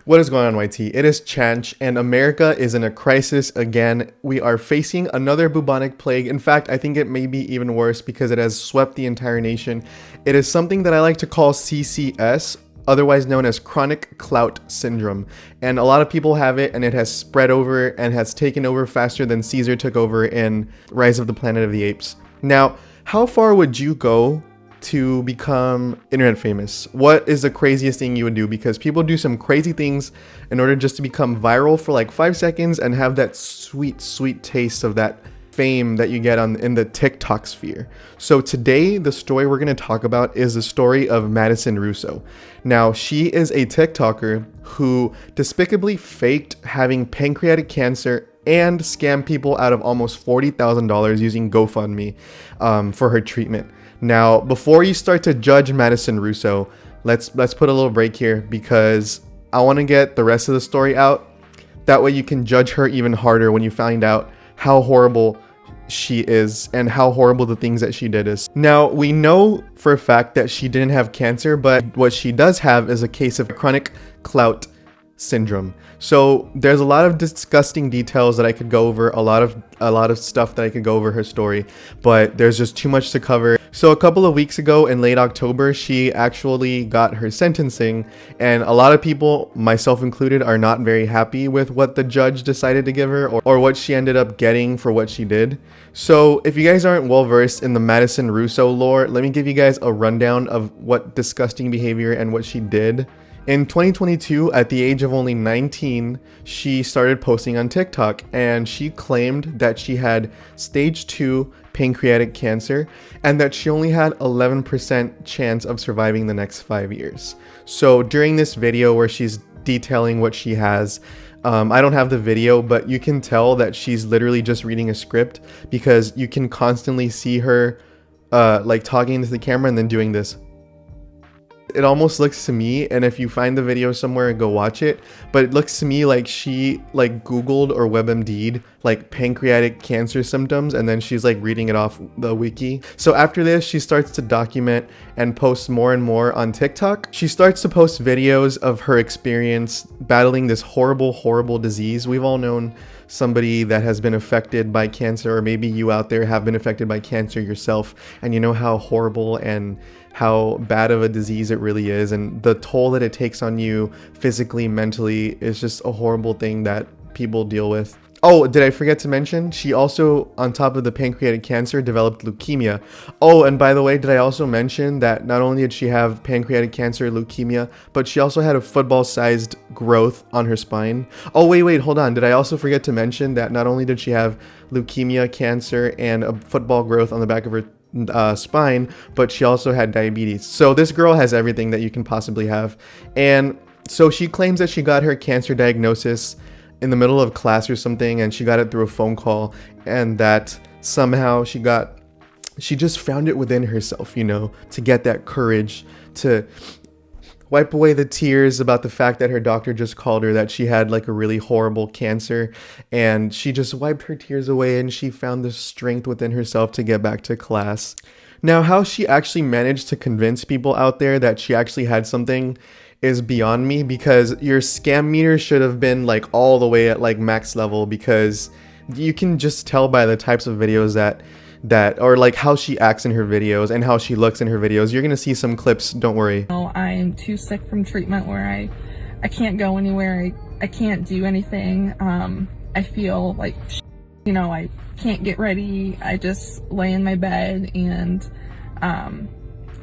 What is going on, YT? It is Chanch, and America is in a crisis again. We are facing another bubonic plague. In fact, I think it may be even worse because it has swept the entire nation. It is something that I like to call CCS, otherwise known as chronic clout syndrome. And a lot of people have it, and it has spread over and has taken over faster than Caesar took over in Rise of the Planet of the Apes. Now, how far would you go to become internet famous? What is the craziest thing you would do? Because people do some crazy things in order just to become viral for like 5 seconds and have that sweet taste of that fame that you get in the TikTok sphere. So today, the story we're going to talk about is the story of Madison Russo. Now, she is a TikToker who despicably faked having pancreatic cancer and scammed people out of almost $40,000 using GoFundMe for her treatment. Now, before you start to judge Madison Russo, let's put a little break here because I want to get the rest of the story out. That way you can judge her even harder when you find out how horrible she is and how horrible the things that she did is. Now, we know for a fact that she didn't have cancer, but what she does have is a case of chronic clout syndrome. So there's a lot of disgusting details that I could go over, a lot of stuff that I could go over her story, but there's just too much to cover. So a couple of weeks ago in late October, she actually got her sentencing, and a lot of people, myself included, are not very happy with what the judge decided to give her or what she ended up getting for what she did. So if you guys aren't well versed in the Madison Russo lore, let me give you guys a rundown of what disgusting behavior and what she did. In 2022, at the age of only 19, she started posting on TikTok, and she claimed that she had stage 2 pancreatic cancer and that she only had 11% chance of surviving the next 5 years. So during this video where she's detailing what she has, I don't have the video, but you can tell that she's literally just reading a script because you can constantly see her like talking to the camera and then doing this. It almost looks to me, and if you find the video somewhere, go watch it, but it looks to me like she like Googled or WebMD'd like pancreatic cancer symptoms, and then she's like reading it off the wiki. So after this, she starts to document and post more and more on TikTok. She starts to post videos of her experience battling this horrible disease. We've all known somebody that has been affected by cancer, or maybe you out there have been affected by cancer yourself, and you know how horrible and how bad of a disease it really is, and the toll that it takes on you physically, mentally, is just a horrible thing that people deal with. Oh, did I forget to mention, she also, on top of the pancreatic cancer, developed leukemia. Oh, and by the way, did I also mention that not only did she have pancreatic cancer, leukemia, but she also had a football-sized growth on her spine. Oh, wait, hold on. Did I also forget to mention that not only did she have leukemia, cancer, and a football growth on the back of her spine, but she also had diabetes. So this girl has everything that you can possibly have. And so she claims that she got her cancer diagnosis in the middle of class or something, and she got it through a phone call, and that somehow she just found it within herself, you know, to get that courage to wipe away the tears about the fact that her doctor just called her that she had like a really horrible cancer, and she just wiped her tears away and she found the strength within herself to get back to class. Now, how she actually managed to convince people out there that she actually had something is beyond me, because your scam meter should have been like all the way at like max level, because you can just tell by the types of videos that or like how she acts in her videos and how she looks in her videos. You're gonna see some clips, don't worry. I'm too sick from treatment where I can't go anywhere, I can't do anything. I feel like, you know, I can't get ready, I just lay in my bed and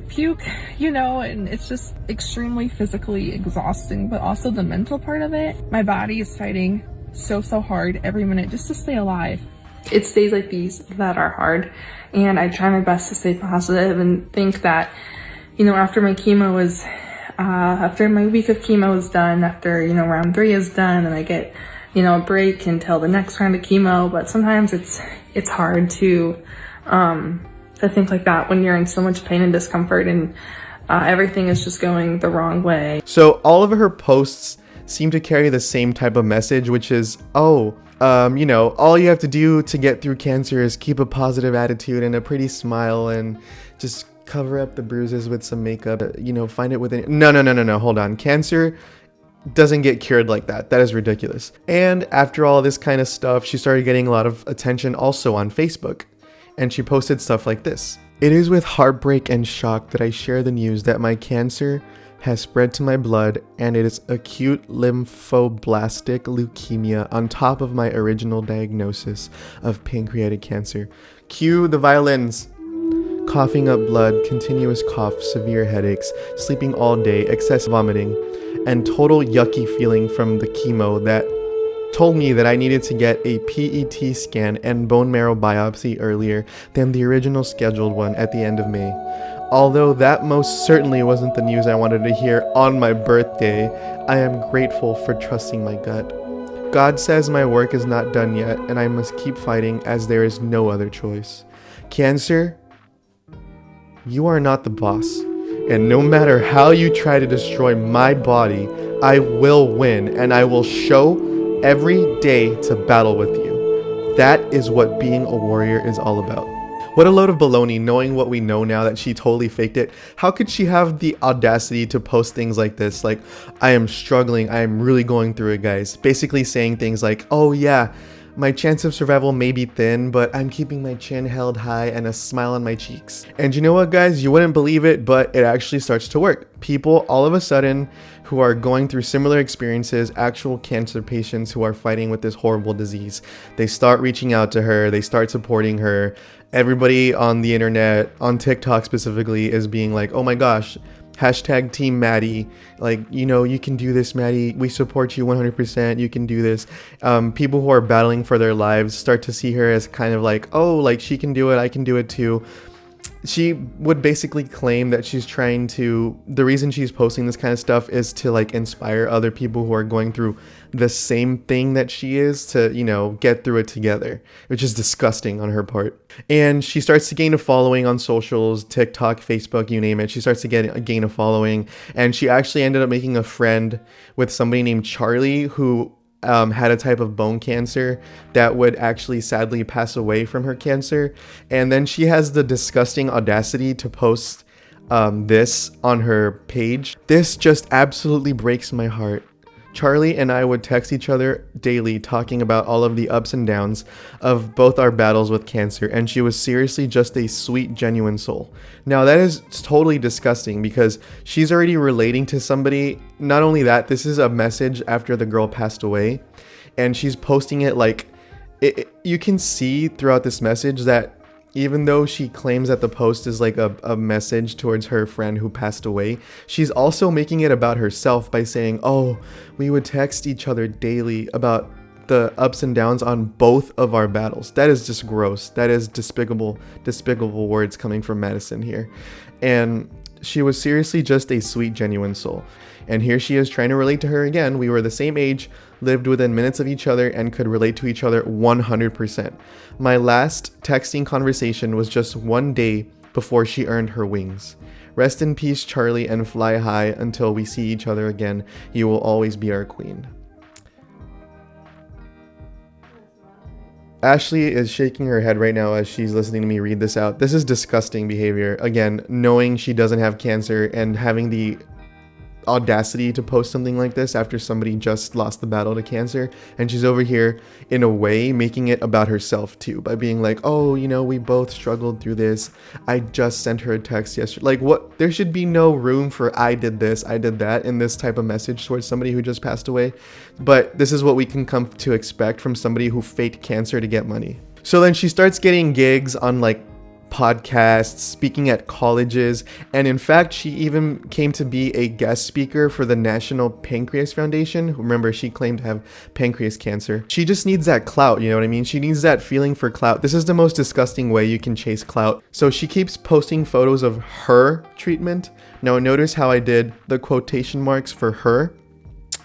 puke, you know, and it's just extremely physically exhausting, but also the mental part of it. My body is fighting so hard every minute just to stay alive. It's days like these that are hard, and I try my best to stay positive and think that, you know, after my chemo was, after my week of chemo is done, after, you know, round 3 is done, and I get, you know, a break until the next round of chemo. But sometimes it's hard to think like that when you're in so much pain and discomfort, and everything is just going the wrong way. So all of her posts seem to carry the same type of message, which is, you know, all you have to do to get through cancer is keep a positive attitude and a pretty smile and just cover up the bruises with some makeup, you know, find it within. No, hold on. Cancer doesn't get cured like that. That is ridiculous. And after all this kind of stuff, she started getting a lot of attention also on Facebook. And she posted stuff like this. It is with heartbreak and shock that I share the news that my cancer has spread to my blood and it is acute lymphoblastic leukemia on top of my original diagnosis of pancreatic cancer. Cue the violins. Coughing up blood, continuous cough, severe headaches, sleeping all day, excessive vomiting, and total yucky feeling from the chemo that told me that I needed to get a PET scan and bone marrow biopsy earlier than the original scheduled one at the end of May. Although that most certainly wasn't the news I wanted to hear on my birthday, I am grateful for trusting my gut. God says my work is not done yet and I must keep fighting as there is no other choice. Cancer, you are not the boss, and no matter how you try to destroy my body, I will win, and I will show every day to battle with you. That is what being a warrior is all about. What a load of baloney, knowing what we know now that she totally faked it. How could she have the audacity to post things like this? Like, I am struggling, I am really going through it, guys. Basically saying things like, oh yeah, my chance of survival may be thin, but I'm keeping my chin held high and a smile on my cheeks. And you know what, guys? You wouldn't believe it, but it actually starts to work. People all of a sudden who are going through similar experiences, actual cancer patients who are fighting with this horrible disease, they start reaching out to her, they start supporting her. Everybody on the internet, on TikTok specifically, is being like, oh my gosh, hashtag team Maddie, like, you know, you can do this, Maddie, we support you 100%, you can do this. People who are battling for their lives start to see her as kind of like, oh, like, she can do it, I can do it too. She would basically claim that she's trying to, the reason she's posting this kind of stuff is to like inspire other people who are going through the same thing that she is to, you know, get through it together, which is disgusting on her part. And she starts to gain a following on socials, TikTok, Facebook, you name it. She starts to gain a following, and she actually ended up making a friend with somebody named Charlie who had a type of bone cancer that would actually sadly pass away from her cancer. And then she has the disgusting audacity to post this on her page. This just absolutely breaks my heart. Charlie and I would text each other daily talking about all of the ups and downs of both our battles with cancer, and she was seriously just a sweet, genuine soul. Now that is totally disgusting because she's already relating to somebody. Not only that, this is a message after the girl passed away, and she's posting it like, you can see throughout this message that even though she claims that the post is like a message towards her friend who passed away, she's also making it about herself by saying, oh, we would text each other daily about the ups and downs on both of our battles. That is just gross. That is despicable words coming from Madison here. And she was seriously just a sweet, genuine soul. And here she is trying to relate to her again. We were the same age, lived within minutes of each other, and could relate to each other 100%. My last texting conversation was just one day before she earned her wings. Rest in peace, Charlie, and fly high until we see each other again. You will always be our queen. Ashley is shaking her head right now as she's listening to me read this out. This is disgusting behavior. Again, knowing she doesn't have cancer and having the audacity to post something like this after somebody just lost the battle to cancer, and she's over here in a way making it about herself too by being like, oh, you know, we both struggled through this, I just sent her a text yesterday. Like, what? There should be no room for I did this, I did that in this type of message towards somebody who just passed away. But this is what we can come to expect from somebody who faked cancer to get money. So then she starts getting gigs on like podcasts, speaking at colleges, and in fact she even came to be a guest speaker for the National Pancreas Foundation. Remember, she claimed to have pancreas cancer. She just needs that clout, you know what I mean? She needs that feeling for clout. This is the most disgusting way you can chase clout. So she keeps posting photos of her treatment. Now notice how I did the quotation marks for her,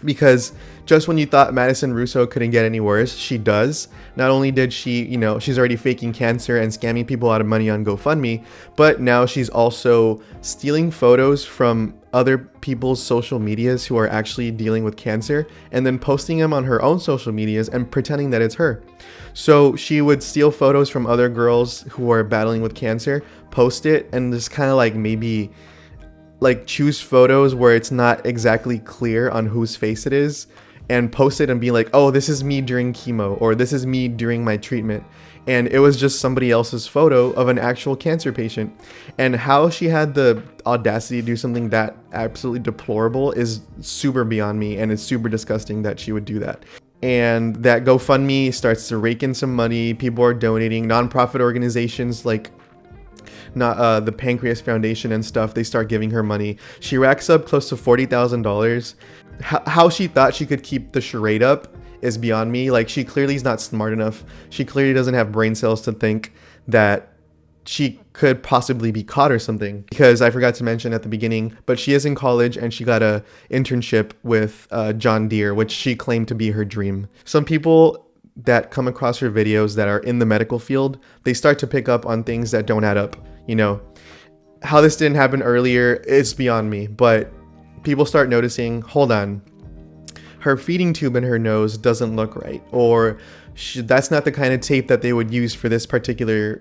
because just when you thought Madison Russo couldn't get any worse, she does. Not only did she, you know, she's already faking cancer and scamming people out of money on GoFundMe, but now she's also stealing photos from other people's social medias who are actually dealing with cancer and then posting them on her own social medias and pretending that it's her. So she would steal photos from other girls who are battling with cancer, post it, and just kind of like maybe like choose photos where it's not exactly clear on whose face it is and post it and be like, oh, this is me during chemo, or this is me during my treatment. And it was just somebody else's photo of an actual cancer patient. And how she had the audacity to do something that absolutely deplorable is super beyond me, and it's super disgusting that she would do that. And that GoFundMe starts to rake in some money. People are donating. Nonprofit organizations like not the Pancreas Foundation and stuff, they start giving her money. She racks up close to $40,000. How she thought she could keep the charade up is beyond me. Like, she clearly is not smart enough. She clearly doesn't have brain cells to think that she could possibly be caught or something. Because I forgot to mention at the beginning, but she is in college and she got a internship with John Deere, which she claimed to be her dream. Some people that come across her videos that are in the medical field, they start to pick up on things that don't add up. You know, how this didn't happen earlier is beyond me, but people start noticing, hold on, her feeding tube in her nose doesn't look right, or that's not the kind of tape that they would use for this particular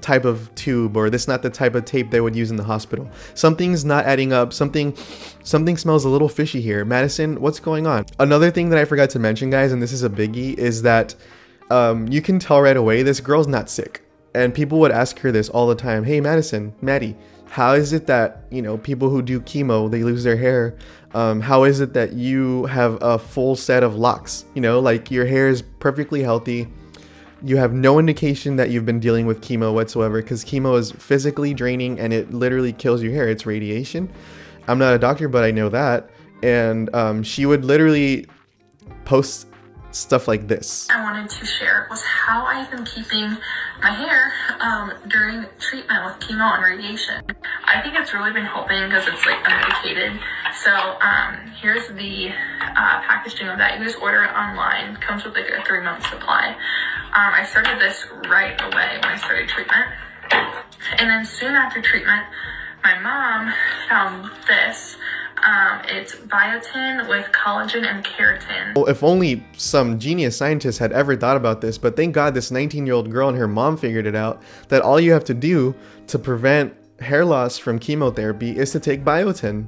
type of tube, or this is not the type of tape they would use in the hospital. Something's not adding up. Something smells a little fishy here. Madison, what's going on? Another thing that I forgot to mention, guys, and this is a biggie, is that you can tell right away this girl's not sick. And people would ask her this all the time. Hey, Madison, Maddie, how is it that, you know, people who do chemo, they lose their hair? How is it that you have a full set of locks? You know, like, your hair is perfectly healthy. You have no indication that you've been dealing with chemo whatsoever, because chemo is physically draining and it literally kills your hair. It's radiation. I'm not a doctor, but I know that. And she would literally post stuff like this. I wanted to share was how I've been keeping my hair during treatment with chemo and radiation. I think it's really been helping because it's like unmedicated. So here's the packaging of that. You just order it online. It comes with like a 3-month supply. I started this right away when I started treatment. And then soon after treatment, my mom found this. It's biotin with collagen and keratin. Well, if only some genius scientist had ever thought about this, but thank God this 19-year-old girl and her mom figured it out, that all you have to do to prevent hair loss from chemotherapy is to take biotin.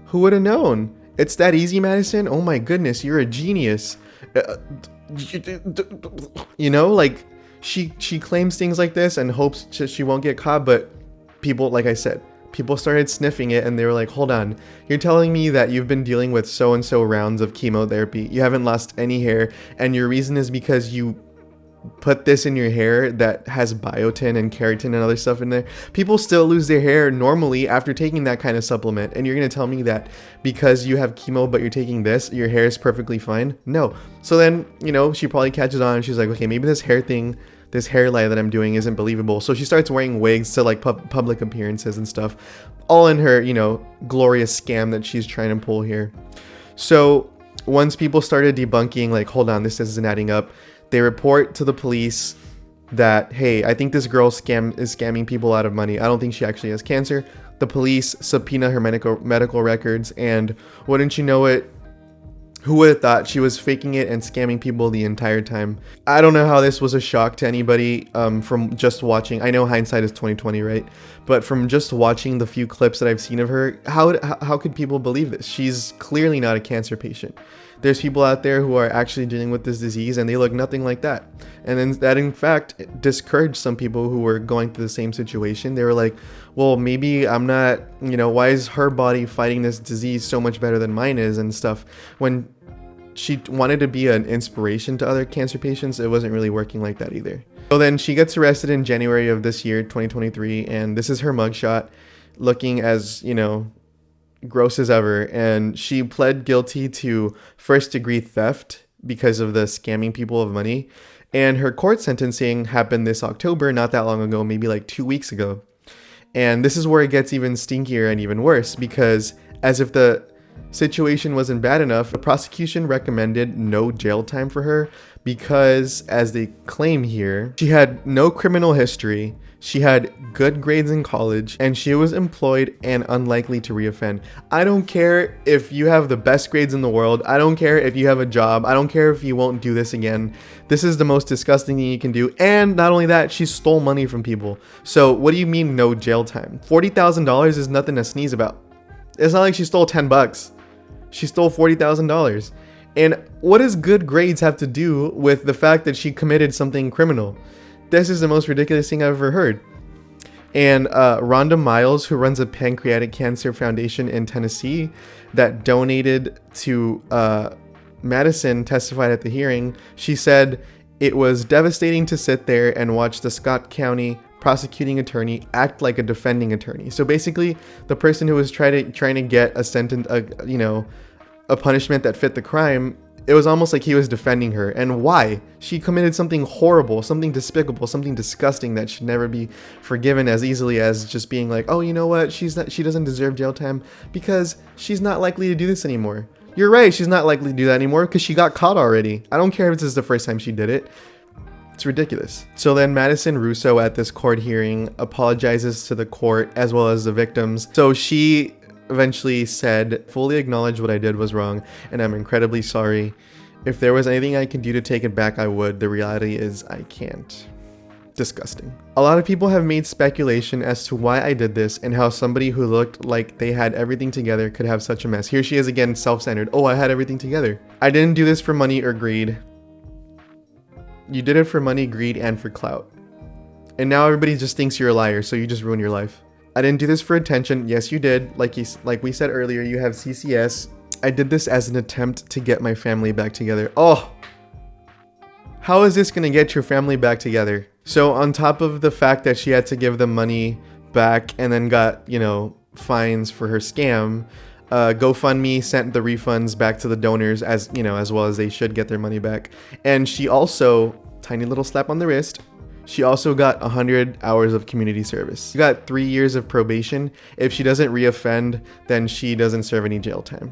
Who would have known? It's that easy, Madison? Oh my goodness, you're a genius. You know, like, she claims things like this and hopes she won't get caught, but people, like I said, people started sniffing it and they were like, hold on, you're telling me that you've been dealing with so-and-so rounds of chemotherapy, you haven't lost any hair, and your reason is because you put this in your hair that has biotin and keratin and other stuff in there. People still lose their hair normally after taking that kind of supplement, and you're going to tell me that because you have chemo but you're taking this, your hair is perfectly fine? No. So then, you know, she probably catches on and she's like, okay, maybe this hair thing, this hair lie that I'm doing isn't believable. So she starts wearing wigs to like public appearances and stuff, all in her, you know, glorious scam that she's trying to pull here. So once people started debunking, like, hold on, this isn't adding up, they report to the police that, hey, I think this girl is scamming people out of money. I don't think she actually has cancer. The police subpoena her medical records, and wouldn't you know it, who would have thought she was faking it and scamming people the entire time? I don't know how this was a shock to anybody from just watching. I know hindsight is 20/20, right? But from just watching the few clips that I've seen of her, how could people believe this? She's clearly not a cancer patient. There's people out there who are actually dealing with this disease and they look nothing like that. And then that, in fact, discouraged some people who were going through the same situation. They were like, well, maybe I'm not, you know, why is her body fighting this disease so much better than mine is and stuff? When she wanted to be an inspiration to other cancer patients, it wasn't really working like that either. So then she gets arrested in January of this year, 2023, and this is her mugshot, looking as, you know, gross as ever. And she pled guilty to first-degree theft because of the scamming people of money. And her court sentencing happened this October, not that long ago, maybe like 2 weeks ago. And this is where it gets even stinkier and even worse, because as if the situation wasn't bad enough, the prosecution recommended no jail time for her because, as they claim here, she had no criminal history, She had good grades in college, and she was employed and unlikely to reoffend. I don't care if you have the best grades in the world. I don't care if you have a job. I don't care if you won't do this again. This is the most disgusting thing you can do. And not only that, she stole money from people. So what do you mean no jail time? $40,000 is nothing to sneeze about. It's not like she stole 10 bucks. She stole $40,000. And what does good grades have to do with the fact that she committed something criminal? This is the most ridiculous thing I've ever heard. And Rhonda Miles, who runs a pancreatic cancer foundation in Tennessee that donated to Madison, testified at the hearing. She said it was devastating to sit there and watch the Scott County prosecuting attorney act like a defending attorney. So basically, the person who was trying to get a sentence, a punishment that fit the crime, it was almost like he was defending her. And why? She committed something horrible, something despicable, something disgusting that should never be forgiven as easily as just being like, oh, you know what? She doesn't deserve jail time because she's not likely to do this anymore. You're right. She's not likely to do that anymore because she got caught already. I don't care if this is the first time she did it. It's ridiculous. So then Madison Russo at this court hearing apologizes to the court as well as the victims. So she eventually said, fully acknowledge what I did was wrong, and I'm incredibly sorry. If there was anything I could do to take it back, I would. The reality is I can't. Disgusting. A lot of people have made speculation as to why I did this and how somebody who looked like they had everything together could have such a mess. Here she is again, self-centered. Oh, I had everything together. I didn't do this for money or greed. You did it for money, greed, and for clout. And now everybody just thinks you're a liar, so you just ruin your life. I didn't do this for attention. Yes, you did. Like we said earlier, you have CCS. I did this as an attempt to get my family back together. Oh, how is this going to get your family back together? So on top of the fact that she had to give them money back and then got, fines for her scam, GoFundMe sent the refunds back to the donors as well as they should get their money back. And she also, tiny little slap on the wrist, she also got 100 hours of community service. She got 3 years of probation. If she doesn't reoffend, then she doesn't serve any jail time.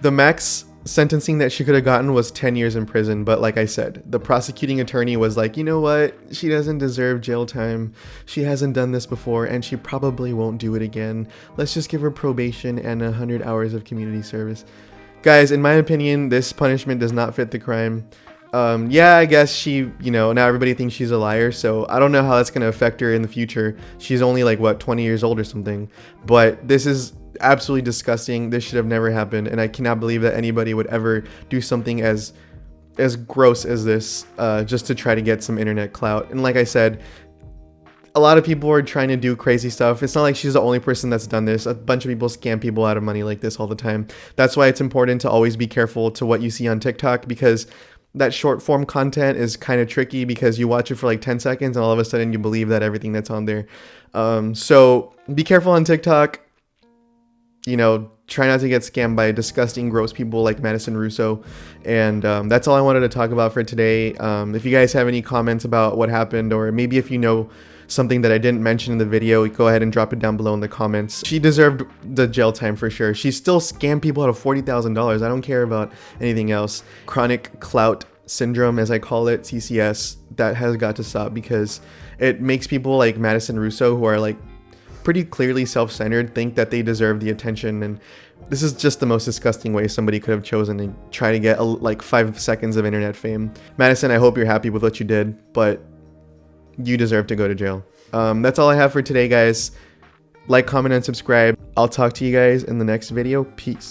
The max sentencing that she could have gotten was 10 years in prison, but like I said, the prosecuting attorney was like, you know what? She doesn't deserve jail time. She hasn't done this before, and she probably won't do it again. Let's just give her probation and 100 hours of community service. Guys, in my opinion, this punishment does not fit the crime. Yeah, I guess she, now everybody thinks she's a liar, so I don't know how that's going to affect her in the future. She's only like, 20 years old or something, but this is absolutely disgusting. This should have never happened, and I cannot believe that anybody would ever do something as gross as this, just to try to get some internet clout. And like I said, a lot of people are trying to do crazy stuff. It's not like she's the only person that's done this. A bunch of people scam people out of money like this all the time. That's why it's important to always be careful to what you see on TikTok, because that short form content is kind of tricky, because you watch it for like 10 seconds and all of a sudden you believe that everything that's on there. So be careful on TikTok. Try not to get scammed by disgusting, gross people like Madison Russo. And that's all I wanted to talk about for today. If you guys have any comments about what happened, or maybe if you know something that I didn't mention in the video, go ahead and drop it down below in the comments. She deserved the jail time for sure. She still scammed people out of $40,000. I don't care about anything else. Chronic clout syndrome, as I call it, CCS, that has got to stop, because it makes people like Madison Russo, who are like pretty clearly self-centered, think that they deserve the attention. And this is just the most disgusting way somebody could have chosen to try to get like 5 seconds of internet fame. Madison, I hope you're happy with what you did, but you deserve to go to jail. That's all I have for today, guys. Like, comment, and subscribe. I'll talk to you guys in the next video. Peace.